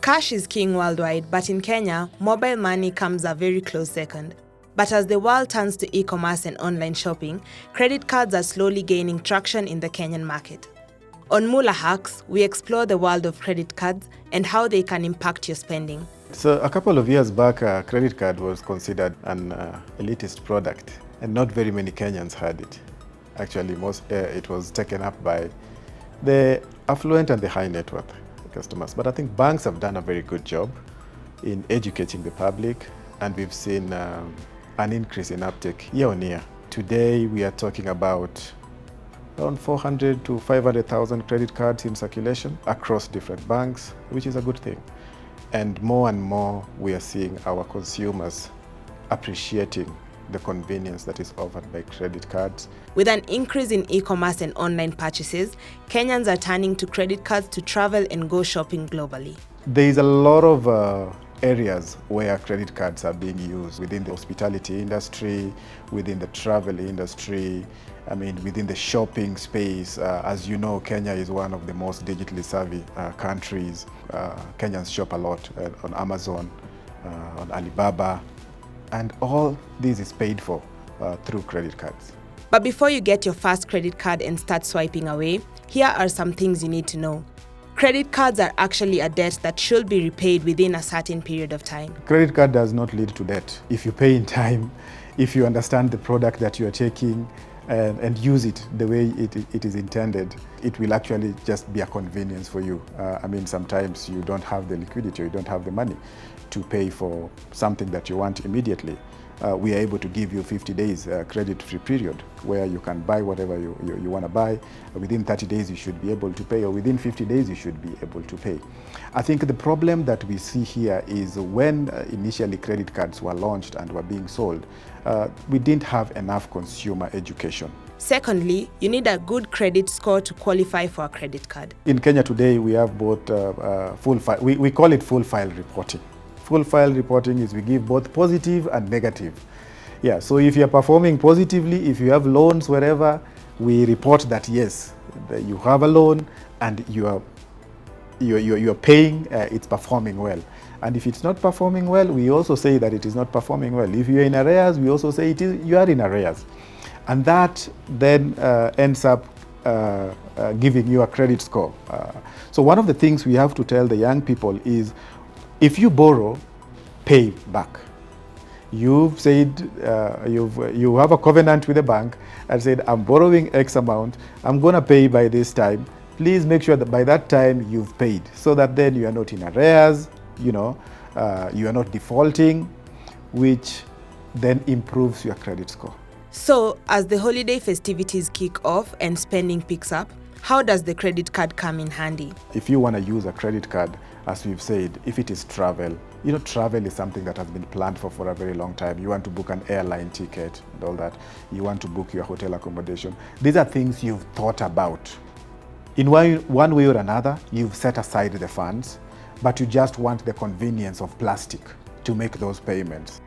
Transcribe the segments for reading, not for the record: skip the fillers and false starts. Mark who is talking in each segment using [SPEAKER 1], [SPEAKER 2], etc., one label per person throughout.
[SPEAKER 1] Cash is king worldwide, but in Kenya, mobile money comes a very close second. But as the world turns to e-commerce and online shopping, credit cards are slowly gaining traction in the Kenyan market. On Mula Hacks, we explore the world of credit cards and how they can impact your spending.
[SPEAKER 2] So a couple of years back, a credit card was considered an elitist product, and not very many Kenyans had it. Actually, it was taken up by the affluent and the high net worth customers. But I think banks have done a very good job in educating the public, and we've seen an increase in uptake year on year. Today, we are talking about around 400 to 500,000 credit cards in circulation across different banks, which is a good thing. And more, we are seeing our consumers appreciating the convenience that is offered by credit cards.
[SPEAKER 1] With an increase in e-commerce and online purchases, Kenyans are turning to credit cards to travel and go shopping globally.
[SPEAKER 2] There is a lot of areas where credit cards are being used within the hospitality industry, within the travel industry, within the shopping space. As you know, Kenya is one of the most digitally savvy countries. Kenyans shop a lot on Amazon, on Alibaba, and all this is paid for through credit cards.
[SPEAKER 1] But before you get your first credit card and start swiping away, here are some things you need to know. Credit cards are actually a debt that should be repaid within a certain period of time.
[SPEAKER 2] Credit card does not lead to debt. If you pay in time, if you understand the product that you are taking and use it the way it is intended, it will actually just be a convenience for you. Sometimes you don't have the liquidity, or you don't have the money to pay for something that you want immediately. We are able to give you 50 days credit-free period where you can buy whatever you want to buy. Within 30 days you should be able to pay, or within 50 days you should be able to pay. I think the problem that we see here is when initially credit cards were launched and were being sold, we didn't have enough consumer education.
[SPEAKER 1] Secondly, you need a good credit score to qualify for a credit card.
[SPEAKER 2] In Kenya today, we have both full file, we call it full file reporting. Full file reporting is we give both positive and negative. Yeah, so if you're performing positively, if you have loans wherever, we report that yes, you have a loan and you're paying, it's performing well. And if it's not performing well, we also say that it is not performing well. If you're in arrears, we also say you are in arrears. And that then ends up giving you a credit score. So one of the things we have to tell the young people is, if you borrow, pay back. You've said you have a covenant with the bank and said, I'm borrowing X amount, I'm going to pay by this time. Please make sure that by that time you've paid, so that then you are not in arrears, you are not defaulting, which then improves your credit score.
[SPEAKER 1] So, as the holiday festivities kick off and spending picks up, how does the credit card come in handy?
[SPEAKER 2] If you want to use a credit card, as we've said, if it is travel, travel is something that has been planned for a very long time. You want to book an airline ticket and all that. You want to book your hotel accommodation. These are things you've thought about. In one way or another, you've set aside the funds, but you just want the convenience of plastic to make those payments.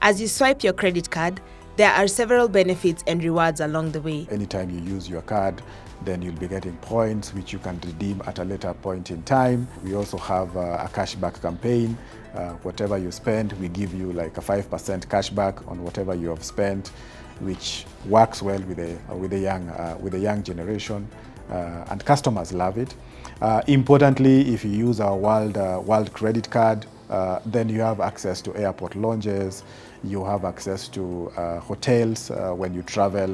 [SPEAKER 1] As you swipe your credit card, there are several benefits and rewards along the way.
[SPEAKER 2] Anytime you use your card, then you'll be getting points which you can redeem at a later point in time. We also have a cashback campaign. Whatever you spend, we give you like a 5% cashback on whatever you have spent, which works well with the young generation, and customers love it. Importantly, if you use our World Credit Card, then you have access to airport lounges, you have access to hotels when you travel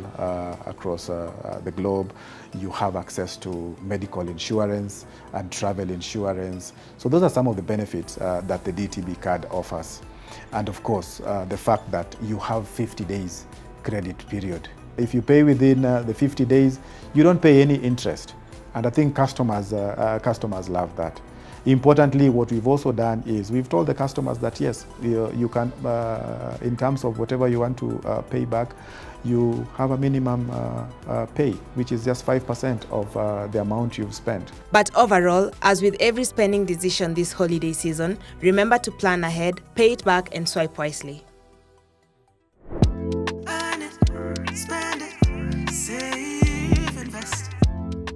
[SPEAKER 2] across the globe, you have access to medical insurance and travel insurance. So those are some of the benefits that the DTB card offers. And of course, the fact that you have 50 days credit period. If you pay within the 50 days, you don't pay any interest. And I think customers love that. Importantly, what we've also done is we've told the customers that yes, you can, in terms of whatever you want to pay back, you have a minimum pay, which is just 5% of the amount you've spent.
[SPEAKER 1] But overall, as with every spending decision this holiday season, remember to plan ahead, pay it back, and swipe wisely.